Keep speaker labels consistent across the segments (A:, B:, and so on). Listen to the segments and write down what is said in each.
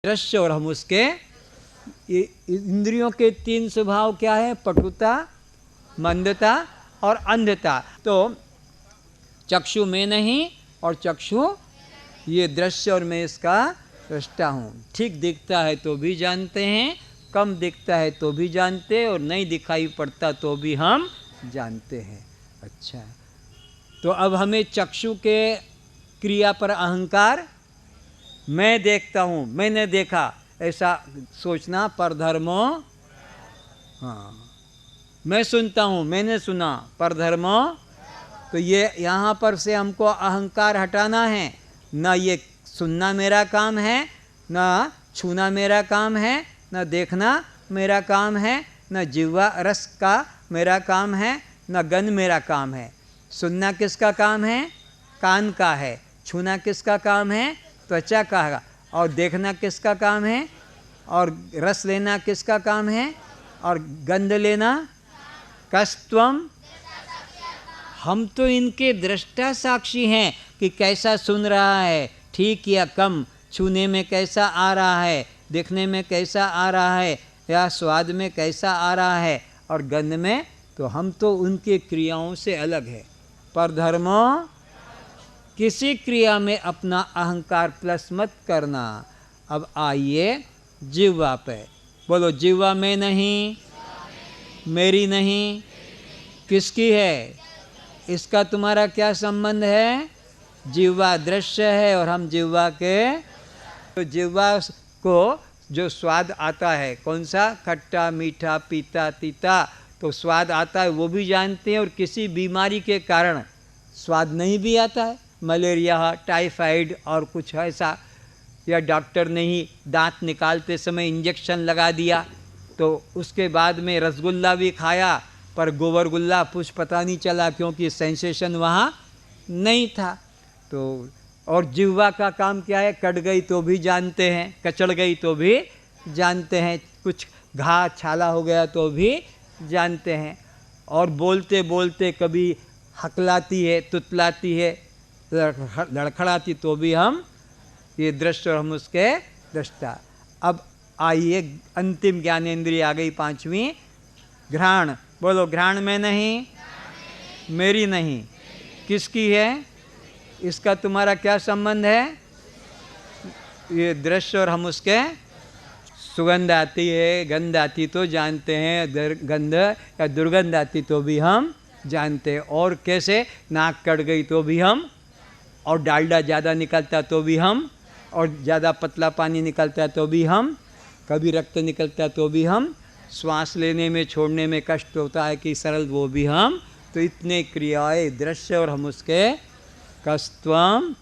A: दृश्य और हम उसके इंद्रियों के तीन स्वभाव क्या है? पटुता, मंदता और अंधता। तो चक्षु में नहीं और चक्षु ये दृश्य और मैं इसका दृष्टा हूँ। ठीक दिखता है तो भी जानते हैं, कम दिखता है तो भी जानते हैं, और नहीं दिखाई पड़ता तो भी हम जानते हैं। अच्छा, तो अब हमें चक्षु के क्रिया पर अहंकार, मैं देखता हूँ, मैंने देखा, ऐसा सोचना परधर्मो। हाँ, मैं सुनता हूँ, मैंने सुना, परधर्मो। तो ये यहाँ पर से हमको अहंकार हटाना है। ना ये सुनना मेरा काम है, ना छूना मेरा काम है, ना देखना मेरा काम है, ना जिह्वा रस का मेरा काम है, ना गंध मेरा काम है। सुनना किसका काम है? कान का है। छूना किसका काम है? त्वचा का है। और देखना किसका काम है? और रस लेना किसका काम है? और गंध लेना कस्तवम। हम तो इनके दृष्टा साक्षी हैं कि कैसा सुन रहा है, ठीक या कम, छूने में कैसा आ रहा है, देखने में कैसा आ रहा है, या स्वाद में कैसा आ रहा है, और गंध में। तो हम तो उनके क्रियाओं से अलग है। पर धर्मो, किसी क्रिया में अपना अहंकार प्लस मत करना। अब आइए जिह्वा पे, बोलो जिह्वा में नहीं, मेरी नहीं, किसकी है? इसका तुम्हारा क्या संबंध है? जिह्वा दृश्य है और हम जिह्वा के। तो जिह्वा को जो स्वाद आता है, कौन सा? खट्टा, मीठा, पीता, तीता, तो स्वाद आता है वो भी जानते हैं। और किसी बीमारी के कारण स्वाद नहीं भी आता है, मलेरिया, टाइफाइड और कुछ ऐसा, या डॉक्टर ने ही दांत निकालते समय इंजेक्शन लगा दिया, तो उसके बाद में रसगुल्ला भी खाया पर गोबरगुल्ला कुछ पता नहीं चला, क्योंकि सेंसेशन वहाँ नहीं था। तो और जिह्वा का काम क्या है? कट गई तो भी जानते हैं, कचड़ गई तो भी जानते हैं, कुछ घा छाला हो गया तो भी जानते हैं। और बोलते बोलते कभी हकलाती है, तुतलाती है, लड़खड़ाती तो भी हम ये दृश्य और हम उसके दृष्टा। अब आइए अंतिम ज्ञानेंद्रिय आ गई, पांचवी, घ्राण। बोलो घ्राण में नहीं, मेरी नहीं, किसकी है? इसका तुम्हारा क्या संबंध है? ये दृश्य और हम उसके। सुगंध आती है, गंध आती तो जानते हैं, गंध या दुर्गंध आती तो भी हम जानते हैं। और कैसे? नाक कट गई तो भी हम, और डालडा ज़्यादा निकलता तो भी हम, और ज़्यादा पतला पानी निकलता तो भी हम, कभी रक्त निकलता तो भी हम, श्वास लेने में छोड़ने में कष्ट होता है कि सरल, वो भी हम। तो इतने क्रियाएं दृश्य और हम उसके कस्तवम।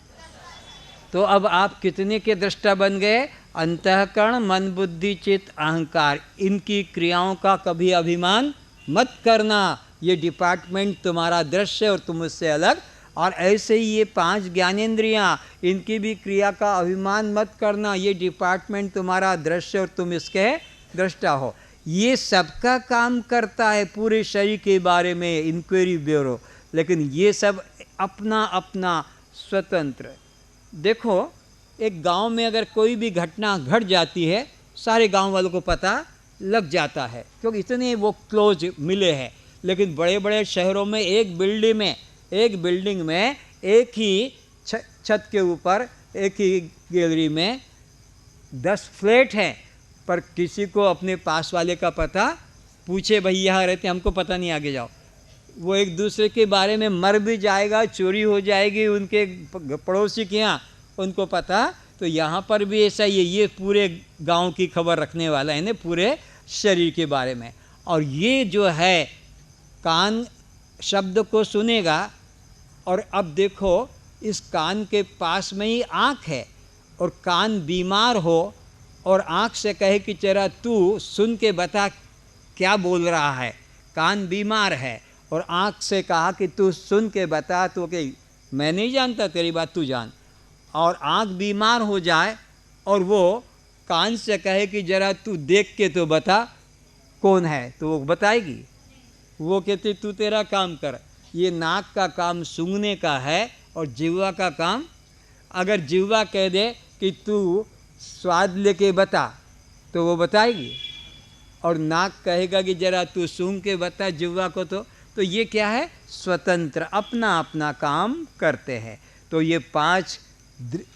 A: तो अब आप कितने के दृष्टा बन गए? अंतःकरण, मन, बुद्धि, चित्त, अहंकार, इनकी क्रियाओं का कभी अभिमान मत करना। ये डिपार्टमेंट तुम्हारा दृश्य और तुम उससे अलग। और ऐसे ही ये पांच ज्ञानेंद्रियाँ, इनकी भी क्रिया का अभिमान मत करना। ये डिपार्टमेंट तुम्हारा दृश्य और तुम इसके दृष्टा हो। ये सबका काम करता है पूरे शरीर के बारे में इंक्वायरी ब्यूरो, लेकिन ये सब अपना अपना स्वतंत्र। देखो, एक गांव में अगर कोई भी घटना घट जाती है, सारे गांव वालों को पता लग जाता है, क्योंकि इतने वो क्लोज मिले हैं। लेकिन बड़े बड़े शहरों में एक बिल्डिंग में एक ही छत के ऊपर, एक ही गैलरी में 10 फ्लैट हैं, पर किसी को अपने पास वाले का पता पूछे, भाई यहाँ रहते, हमको पता नहीं, आगे जाओ। वो एक दूसरे के बारे में मर भी जाएगा, चोरी हो जाएगी उनके पड़ोसी के यहाँ, उनको पता। तो यहाँ पर भी ऐसा ही है, ये पूरे गांव की खबर रखने वाला है ना, पूरे शरीर के बारे में। और ये जो है, कान शब्द को सुनेगा, और अब देखो इस कान के पास में ही आँख है, और कान बीमार हो और आँख से कहे कि जरा तू सुन के बता क्या बोल रहा है, कान बीमार है, और आँख से कहा कि तू सुन के बता, तो कि मैं नहीं जानता, तेरी बात तू जान। और आँख बीमार हो जाए और वो कान से कहे कि जरा तू देख के तो बता कौन है, तो वो बताएगी। वो कहती तू तेरा काम कर। ये नाक का काम सूंघने का है, और जिह्वा का काम, अगर जिह्वा कह दे कि तू स्वाद लेके बता तो वो बताएगी, और नाक कहेगा कि जरा तू सूंघ के बता जिह्वा को। तो ये क्या है, स्वतंत्र अपना अपना काम करते हैं। तो ये 5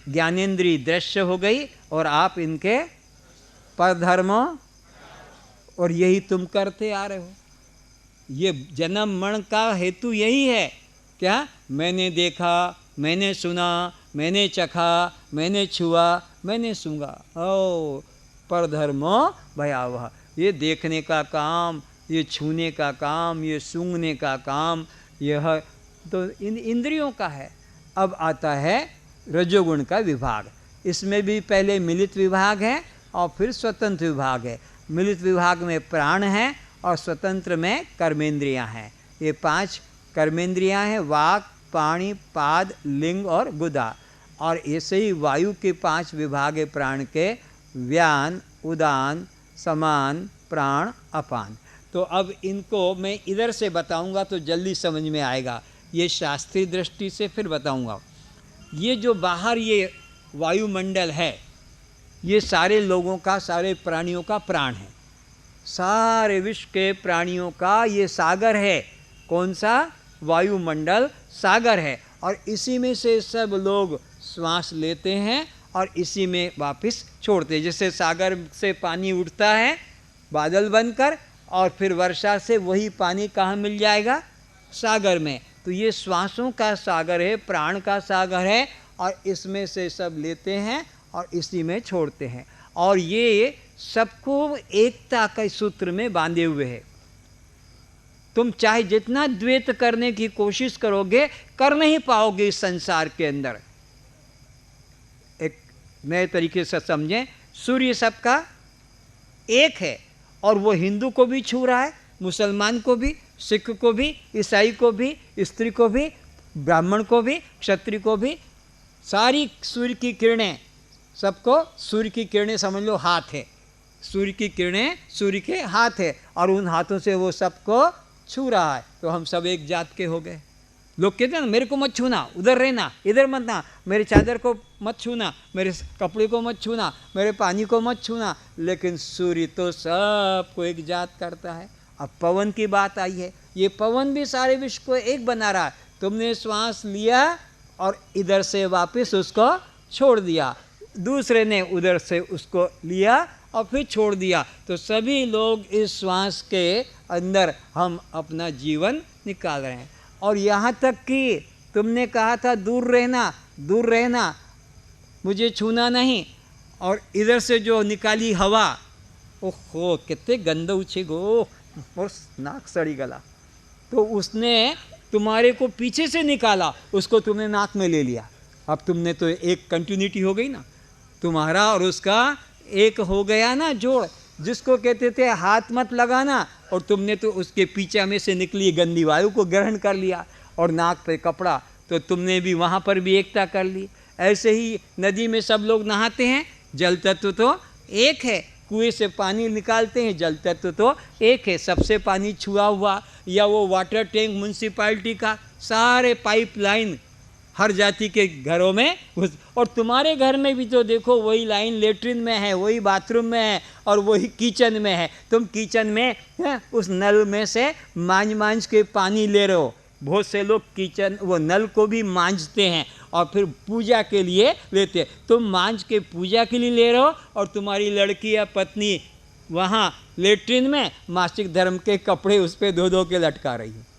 A: ज्ञानेंद्रिय दृश्य हो गई, और आप इनके परधर्मों, और यही तुम करते आ रहे हो। ये जन्म मरण का हेतु यही है क्या, मैंने देखा, मैंने सुना, मैंने चखा, मैंने छुआ, मैंने सूंघा। ओ परधर्मो भयावह। ये देखने का काम, ये छूने का काम, ये सूंघने का काम, यह तो इन इंद्रियों का है। अब आता है रजोगुण का विभाग। इसमें भी पहले मिलित विभाग है और फिर स्वतंत्र विभाग है। मिलित विभाग में प्राण है और स्वतंत्र में कर्मेंद्रियां हैं। ये 5 कर्मेंद्रियां हैं, वाक, पाणि, पाद, लिंग और गुदा। और ऐसे ही वायु के 5 विभाग है प्राण के, व्यान, उदान, समान, प्राण, अपान। तो अब इनको मैं इधर से बताऊंगा तो जल्दी समझ में आएगा, ये शास्त्रीय दृष्टि से फिर बताऊंगा। ये जो बाहर ये वायुमंडल है, ये सारे लोगों का, सारे प्राणियों का प्राण है। सारे विश्व के प्राणियों का ये सागर है। कौन सा, वायुमंडल सागर है। और इसी में से सब लोग श्वास लेते हैं और इसी में वापस छोड़ते हैं। जैसे सागर से पानी उठता है बादल बनकर, और फिर वर्षा से वही पानी कहाँ मिल जाएगा, सागर में। तो ये श्वासों का सागर है, प्राण का सागर है, और इसमें से सब लेते हैं और इसी में छोड़ते हैं। और ये सबको एकता के सूत्र में बांधे हुए है। तुम चाहे जितना द्वैत करने की कोशिश करोगे, कर नहीं पाओगे इस संसार के अंदर। एक नए तरीके से समझें, सूर्य सबका एक है, और वो हिंदू को भी छू रहा है, मुसलमान को भी, सिख को भी, ईसाई को भी, स्त्री को भी, ब्राह्मण को भी, क्षत्रिय को भी। सारी सूर्य की किरणें, सबको सूर्य की किरणें समझ लो हाथ है। सूर्य की किरणें सूर्य के हाथ है, और उन हाथों से वो सबको छू रहा है। तो हम सब एक जात के हो गए। लोग कहते हैं ना, मेरे को मत छूना, उधर रहना, इधर मत ना, मेरे चादर को मत छूना, मेरे कपड़े को मत छूना, मेरे पानी को मत छूना। लेकिन सूर्य तो सबको एक जात करता है। अब पवन की बात आई है, ये पवन भी सारे विश्व को एक बना रहा है। तुमने श्वास लिया और इधर से वापस उसको छोड़ दिया, दूसरे ने उधर से उसको लिया और फिर छोड़ दिया। तो सभी लोग इस श्वास के अंदर हम अपना जीवन निकाल रहे हैं। और यहाँ तक कि तुमने कहा था दूर रहना, दूर रहना, मुझे छूना नहीं, और इधर से जो निकाली हवा, ओहो कितने गंदा उछे गो, बस नाक सड़ी गला। तो उसने तुम्हारे को पीछे से निकाला, उसको तुमने नाक में ले लिया। अब तुमने तो एक कंटिन्यूटी हो गई ना, तुम्हारा और उसका एक हो गया ना जोड़। जिसको कहते थे हाथ मत लगाना, और तुमने तो उसके पीछे में से निकली गंदी वायु को ग्रहण कर लिया, और नाक पे कपड़ा, तो तुमने भी वहाँ पर भी एकता कर ली। ऐसे ही नदी में सब लोग नहाते हैं, जल तत्व तो एक है। कुएं से पानी निकालते हैं, जल तत्व तो एक है। सबसे पानी छुआ हुआ, या वो वाटर टैंक म्यूनसिपाल्टी का, सारे पाइपलाइन हर जाति के घरों में और तुम्हारे घर में भी तो देखो वही लाइन लेटरिन में है, वही बाथरूम में है, और वही किचन में है। तुम किचन में उस नल में से मांझ के पानी ले रहे हो। बहुत से लोग किचन वो नल को भी मांझते हैं और फिर पूजा के लिए लेते हैं। तुम मांझ के पूजा के लिए ले रहे हो, और तुम्हारी लड़की या पत्नी वहाँ लेटरिन में मासिक धर्म के कपड़े उस पर धो धो के लटका रही है।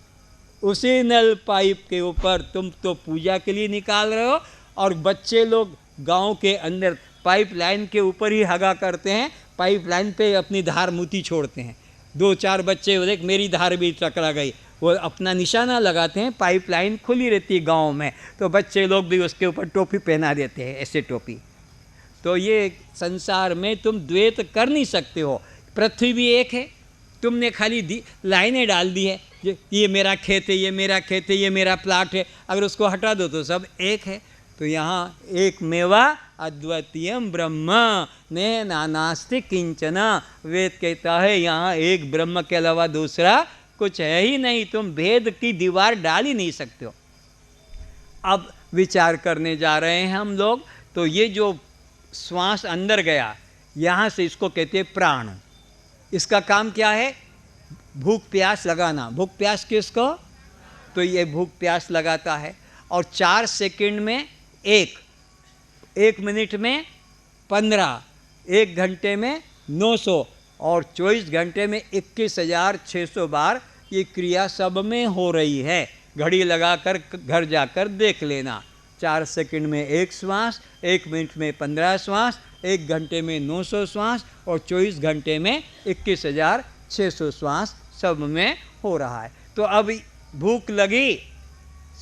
A: उसी नल पाइप के ऊपर तुम तो पूजा के लिए निकाल रहे हो, और बच्चे लोग गांव के अंदर पाइपलाइन के ऊपर ही हगा करते हैं, पाइपलाइन पे अपनी धार मूती छोड़ते हैं। 2-4 बच्चे देख मेरी धार भी टकरा गई, वो अपना निशाना लगाते हैं। पाइपलाइन खुली रहती है गांव में, तो बच्चे लोग भी उसके ऊपर टोपी पहना देते हैं, ऐसे टोपी। तो ये संसार में तुम द्वैत कर नहीं सकते हो। पृथ्वी भी एक है, तुमने खाली लाइनें डाल दी है, ये मेरा खेत है, ये मेरा खेत है, ये मेरा प्लाट है। अगर उसको हटा दो तो सब एक है। तो यहाँ एक मेवा अद्वितीयम ब्रह्म ने नानास्ति किंचना। वेद कहता है यहाँ एक ब्रह्म के अलावा दूसरा कुछ है ही नहीं। तुम भेद की दीवार डाल ही नहीं सकते हो। अब विचार करने जा रहे हैं हम लोग। तो ये जो श्वास अंदर गया, यहाँ से इसको कहते हैं प्राण। इसका काम क्या है? भूख प्यास लगाना। भूख प्यास किसको? तो ये भूख प्यास लगाता है। और 4 सेकंड में 1 मिनट में 15, 1 घंटे में 900 और 24 घंटे में 21,600 बार ये क्रिया सब में हो रही है। घड़ी लगाकर घर जाकर देख लेना। 4 सेकंड में 1 श्वास, 1 मिनट में 15 श्वास, 1 घंटे में 900 श्वास और 24 घंटे में 21,600 श्वास सब में हो रहा है। तो अब भूख लगी,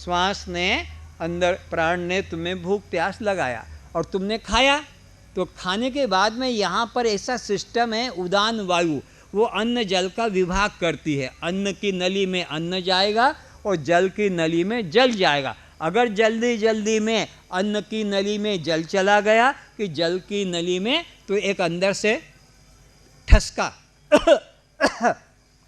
A: श्वास ने अंदर, प्राण ने तुम्हें भूख प्यास लगाया और तुमने खाया। तो खाने के बाद में यहाँ पर ऐसा सिस्टम है, उदान वायु, वो अन्न जल का विभाग करती है। अन्न की नली में अन्न जाएगा और जल की नली में जल जाएगा। अगर जल्दी जल्दी में अन्न की नली में जल चला गया कि जल की नली में, तो एक अंदर से ठसका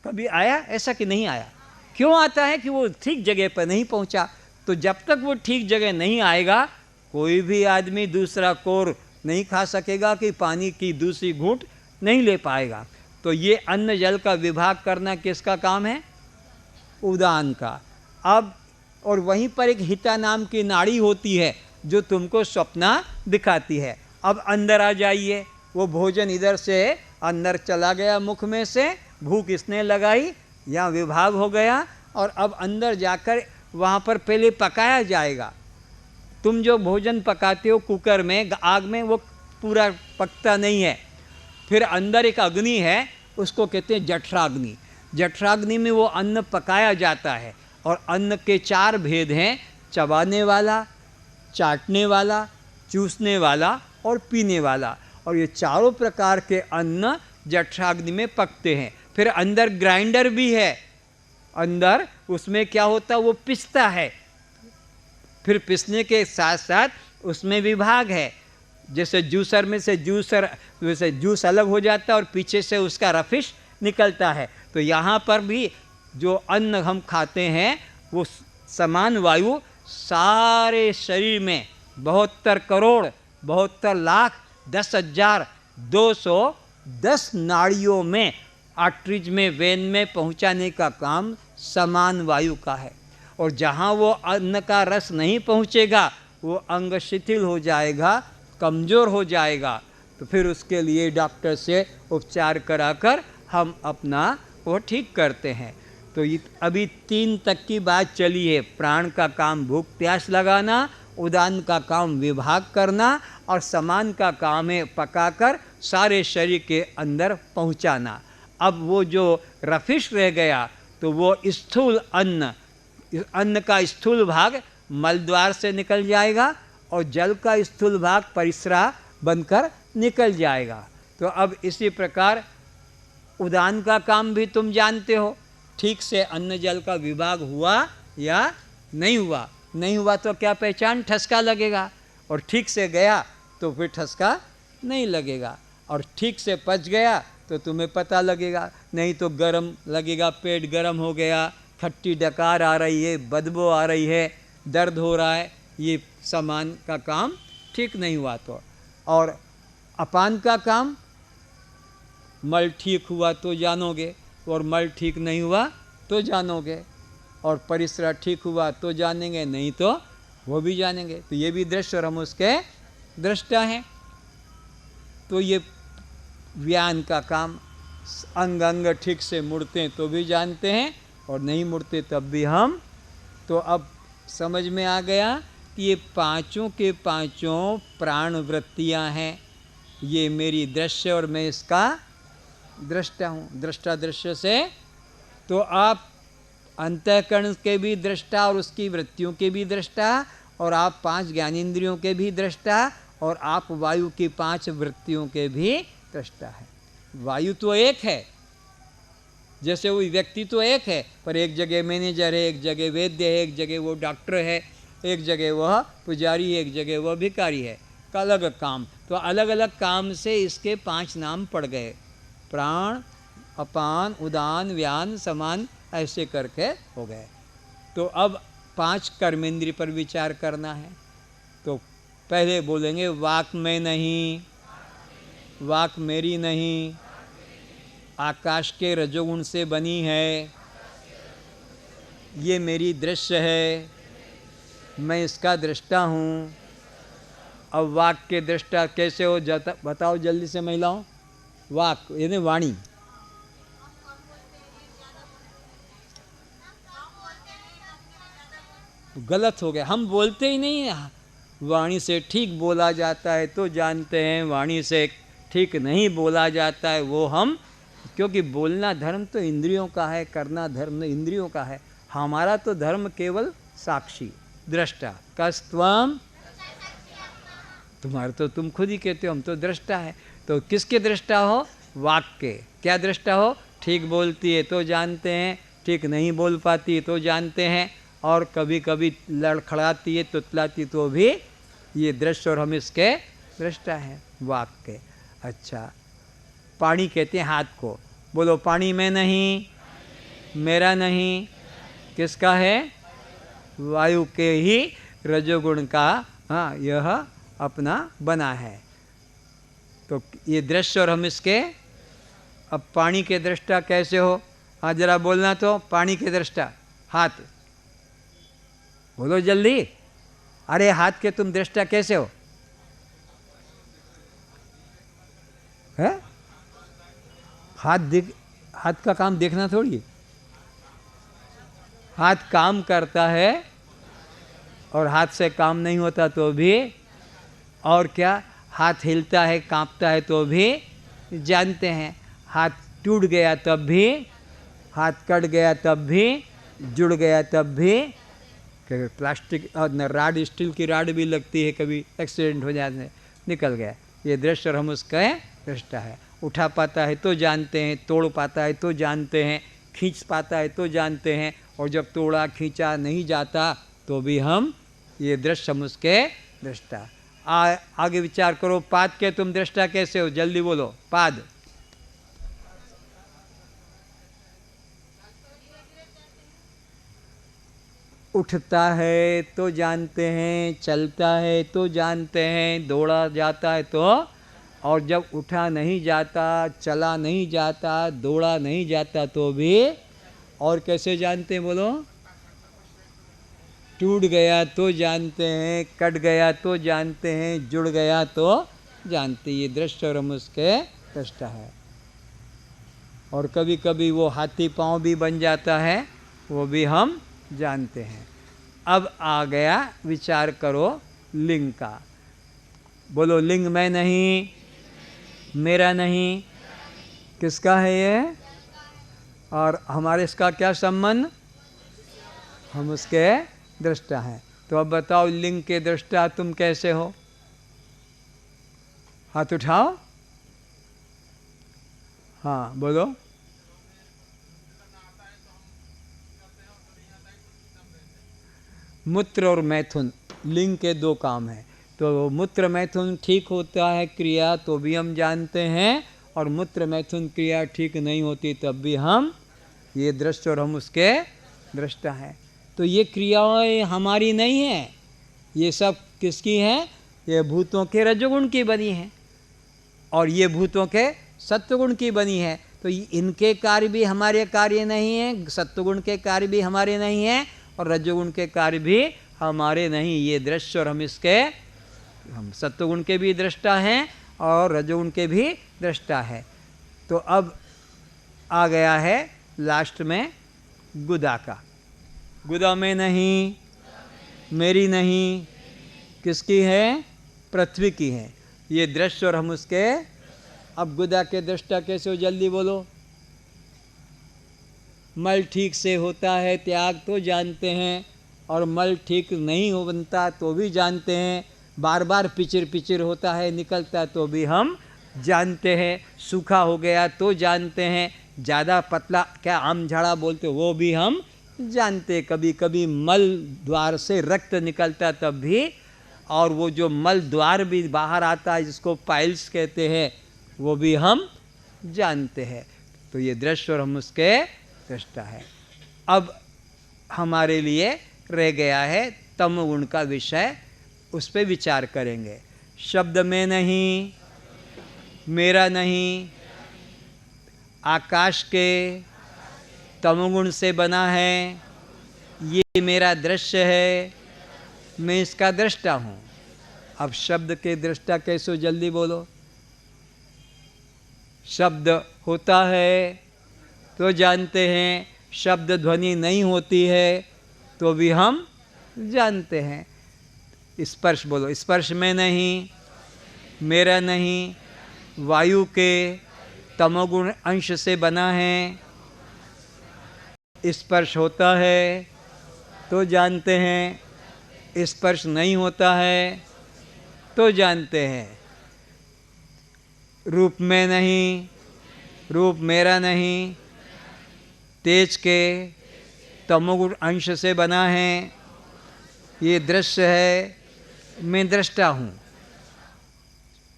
A: कभी आया ऐसा कि नहीं आया? क्यों आता है? कि वो ठीक जगह पर नहीं पहुंचा। तो जब तक वो ठीक जगह नहीं आएगा, कोई भी आदमी दूसरा कोर नहीं खा सकेगा, कि पानी की दूसरी घूंट नहीं ले पाएगा। तो ये अन्न जल का विभाग करना किसका काम है? उदान का। अब और वहीं पर एक हिता नाम की नाड़ी होती है जो तुमको स्वप्ना दिखाती है। अब अंदर आ जाइए। वो भोजन इधर से अंदर चला गया, मुख में से भूख इसने लगाई, यहाँ विभाग हो गया और अब अंदर जाकर वहाँ पर पहले पकाया जाएगा। तुम जो भोजन पकाते हो कुकर में, आग में, वो पूरा पकता नहीं है। फिर अंदर एक अग्नि है, उसको कहते हैं जठराग्नि। जठराग्नि में वो अन्न पकाया जाता है और अन्न के 4 भेद हैं: चबाने वाला, चाटने वाला, चूसने वाला और पीने वाला। और ये चारों प्रकार के अन्न जठराग्नि में पकते हैं। फिर अंदर ग्राइंडर भी है, अंदर उसमें क्या होता है, वो पिसता है। फिर पिसने के साथ साथ उसमें विभाग है। जैसे जूसर में से जूसर, वैसे जूस अलग हो जाता है और पीछे से उसका रफिश निकलता है। तो यहाँ पर भी जो अन्न हम खाते हैं, वो समान वायु सारे शरीर में 72 करोड़ 72 लाख 10,210 नाड़ियों में, आर्टरीज में, वेन में पहुँचाने का काम समान वायु का है। और जहाँ वो अन्न का रस नहीं पहुँचेगा, वो अंग शिथिल हो जाएगा, कमज़ोर हो जाएगा। तो फिर उसके लिए डॉक्टर से उपचार कराकर हम अपना वो ठीक करते हैं। तो अभी 3 तक की बात चली है। प्राण का काम भूख प्यास लगाना, उदान का काम विभाग करना और समान का काम है पकाकर सारे शरीर के अंदर पहुंचाना। अब वो जो रफिश रह गया, तो वो स्थूल अन्न का स्थूल भाग मलद्वार से निकल जाएगा और जल का स्थूल भाग परिस्रा बनकर निकल जाएगा। तो अब इसी प्रकार उदान का काम भी तुम जानते हो। ठीक से अन्न जल का विभाग हुआ या नहीं हुआ? नहीं हुआ तो क्या पहचान? ठसका लगेगा। और ठीक से गया तो फिर ठसका नहीं लगेगा। और ठीक से पच गया तो तुम्हें पता लगेगा, नहीं तो गरम लगेगा, पेट गरम हो गया, खट्टी डकार आ रही है, बदबू आ रही है, दर्द हो रहा है, ये सामान का काम ठीक नहीं हुआ। तो और अपान का काम, मल ठीक हुआ तो जानोगे और मल ठीक नहीं हुआ तो जानोगे, और परिसरा ठीक हुआ तो जानेंगे, नहीं तो वो भी जानेंगे। तो ये भी दृश्य और हम उसके दृष्टा हैं। तो ये व्यान का काम, अंग अंग ठीक से मुड़ते हैं तो भी जानते हैं और नहीं मुड़ते तब भी हम। तो अब समझ में आ गया कि ये पांचों के पांचों प्राण वृत्तियाँ हैं। ये मेरी दृश्य और मैं इसका दृष्टा हूँ। दृष्टा दृश्य से तो आप अंतःकरण के भी दृष्टा और उसकी वृत्तियों के भी दृष्टा, और आप 5 ज्ञानेंद्रियों के भी दृष्टा, और आप वायु की 5 वृत्तियों के भी दृष्टा है। वायु तो एक है, जैसे वो व्यक्ति तो एक है, पर एक जगह मैनेजर है, एक जगह वैद्य है, एक जगह वो डॉक्टर है, एक जगह वह पुजारी है, एक जगह वह भिखारी है, का अलग काम। तो अलग अलग काम से इसके 5 नाम पड़ गए। प्राण, अपान, उदान, व्यान, समान, ऐसे करके हो गए। तो अब 5 कर्मेंद्रिय पर विचार करना है। तो पहले बोलेंगे वाक में नहीं, वाक मेरी नहीं, आकाश के रजोगुण से बनी है, ये मेरी दृश्य है, मैं इसका दृष्टा हूँ। अब वाक के दृष्टा कैसे हो जाता बताओ जल्दी से महिलाओं। वाक यानी वाणी, गलत हो गया, हम बोलते ही नहीं हैं। वाणी से ठीक बोला जाता है तो जानते हैं, वाणी से ठीक नहीं बोला जाता है वो हम, क्योंकि बोलना धर्म तो इंद्रियों का है, करना धर्म इंद्रियों का है। हमारा तो धर्म केवल साक्षी दृष्टा। कस्त्वम, तुम्हारे तो तुम खुद ही कहते हो हम तो दृष्टा है। तो किसके दृष्टा हो? वाक के। क्या दृष्टा हो? ठीक बोलती है तो जानते हैं, ठीक नहीं बोल पाती है तो जानते हैं, और कभी कभी लड़खड़ाती है तुतलाती तो भी ये दृश्य और हम इसके दृष्टा हैं वाक के। अच्छा, पानी कहते हैं हाथ को। बोलो पानी में नहीं, मेरा नहीं, किसका है? वायु के ही रजोगुण का, हाँ, यह अपना बना है। तो ये दृश्य और हम इसके। अब पानी के दृष्टा कैसे हो? हाँ जरा बोलना तो, पानी के दृष्टा हाथ बोलो जल्दी। अरे हाथ के तुम दृष्टा कैसे हो? है हाथ का काम देखना थोड़ी, हाथ काम करता है और हाथ से काम नहीं होता तो भी, और क्या, हाथ हिलता है कांपता है तो भी जानते हैं। हाथ टूट गया तब भी, हाथ कट गया तब भी, जुड़ गया तब भी। प्लास्टिक और राड, स्टील की राड भी लगती है, कभी एक्सीडेंट हो जाने निकल गया, ये दृश्य और हम उसका दृष्टा है। उठा पाता है तो जानते हैं, तोड़ पाता है तो जानते हैं, खींच पाता है तो जानते हैं, और जब तोड़ा खींचा नहीं जाता तो भी हम ये दृश्य हम उसके दृष्टा। आगे विचार करो, पाद के तुम दृष्टा कैसे हो? जल्दी बोलो। पाद, उठता है तो जानते हैं, चलता है तो जानते हैं, दौड़ा जाता है तो, और जब उठा नहीं जाता, चला नहीं जाता, दौड़ा नहीं जाता तो भी, और कैसे जानते हैं बोलो? टूट गया तो जानते हैं, कट गया तो जानते हैं, जुड़ गया तो जानते। ये दृश्य और हम उसके दृष्टा है। और कभी कभी वो हाथी पांव भी बन जाता है, वो भी हम जानते हैं। अब आ गया, विचार करो लिंग का। बोलो लिंग मैं नहीं, मेरा नहीं, किसका है ये? और हमारे इसका क्या संबंध? हम उसके दृष्टा हैं। तो अब बताओ लिंग के दृष्टा तुम कैसे हो? हाथ उठाओ, हाँ बोलो। मूत्र और मैथुन लिंग के दो काम हैं। तो मूत्र मैथुन ठीक होता है क्रिया तो भी हम जानते हैं, और मूत्र मैथुन क्रिया ठीक नहीं होती तब भी हम ये दृश्य और हम उसके दृष्टा हैं। तो ये क्रियाएं हमारी नहीं है, ये सब किसकी हैं? ये भूतों के रजोगुण की बनी है, और ये भूतों के सत्वगुण की बनी है। तो इनके कार्य भी हमारे कार्य नहीं है, सत्वगुण के कार्य भी हमारे नहीं है, और रजोगुण के कार्य भी हमारे नहीं। ये दृश्य और हम इसके, हम सत्वगुण के भी दृष्टा हैं और रजोगुण के भी दृष्टा है। तो अब आ गया है लास्ट में गुदा का। गुदा में नहीं, मेरी नहीं, किसकी है? पृथ्वी की है। ये दृश्य और हम उसके। अब गुदा के दृष्टा कैसे हो? जल्दी बोलो। मल ठीक से होता है त्याग तो जानते हैं, और मल ठीक नहीं हो बनता तो भी जानते हैं। बार बार पिचिर पिचिर होता है निकलता तो भी हम जानते हैं। सूखा हो गया तो जानते हैं, ज़्यादा पतला क्या आम झाड़ा बोलते वो भी हम जानते। कभी कभी मल द्वार से रक्त निकलता तब भी, और वो जो मल द्वार भी बाहर आता है जिसको पाइल्स कहते हैं वो भी हम जानते हैं। तो ये दृश्य और हम उसके दृष्टा है। अब हमारे लिए रह गया है तम गुण का विषय, उस पर विचार करेंगे। शब्द में नहीं, मेरा नहीं, आकाश के तमोगुण से बना है, ये मेरा दृश्य है, मैं इसका दृष्टा हूँ। अब शब्द के दृष्टा कैसे, जल्दी बोलो। शब्द होता है तो जानते हैं, शब्द ध्वनि नहीं होती है तो भी हम जानते हैं। स्पर्श बोलो, स्पर्श में नहीं, मेरा नहीं, वायु के तमोगुण अंश से बना है, स्पर्श होता है तो जानते हैं, स्पर्श नहीं होता है तो जानते हैं। रूप में नहीं, रूप मेरा नहीं, तेज के तमोगुण अंश से बना है, ये दृश्य है, मैं दृष्टा हूँ।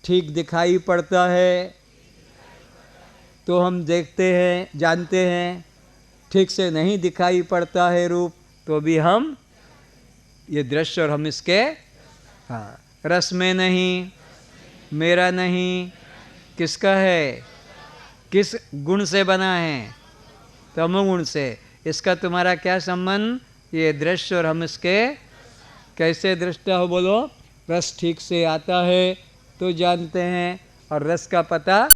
A: ठीक दिखाई पड़ता है तो हम देखते हैं, जानते हैं, ठीक से नहीं दिखाई पड़ता है रूप तो भी हम ये दृश्य और हम इसके, हाँ। रस में नहीं, मेरा नहीं, किसका है, किस गुण से बना है, तमोगुण से। इसका तुम्हारा क्या संबंध, ये दृश्य और हम इसके कैसे दृष्टा हो, बोलो। रस ठीक से आता है तो जानते हैं, और रस का पता